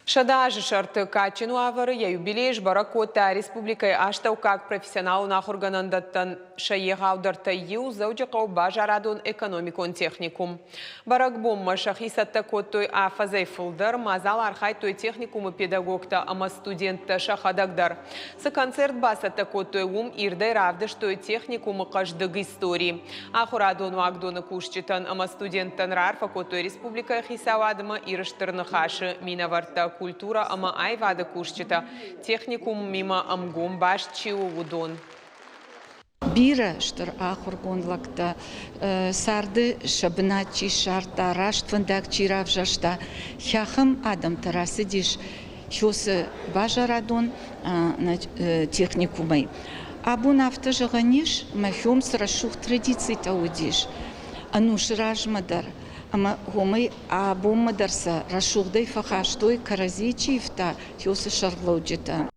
Шадажи шарты качину авары я юбилей баракота республикой аштау как профессионал нахурганандаттан шаега аударта ю заудjakau бажарадун экономикон техникум. Барак бомма шахисатта коттой афазай фулдар мазал архай той техникумы педагогта ама студентта шахадагдар. С концерт басатта коттой ирдай равдыш той техникумы каждыг истории. Ахурадун вагдуны кушчитан ама студенттан рарфа коттой республикай хисавадыма ирыштырны хаши минаварта культура ама айвада кушчита техникум мимо амгум баш чиу вудон. Бира штыр ахургонлакта сарды шабначи шарта раштвандак чиравжашта хяхам адам тарасидиш хёсы бажарадон техникумай. Абун автожаганиш махём срашух традиций таудиш. Ануш ражмадар. Ама гомай абум мадарса рашугдай фахаштой каразичи ифта хёсы шарглауджита.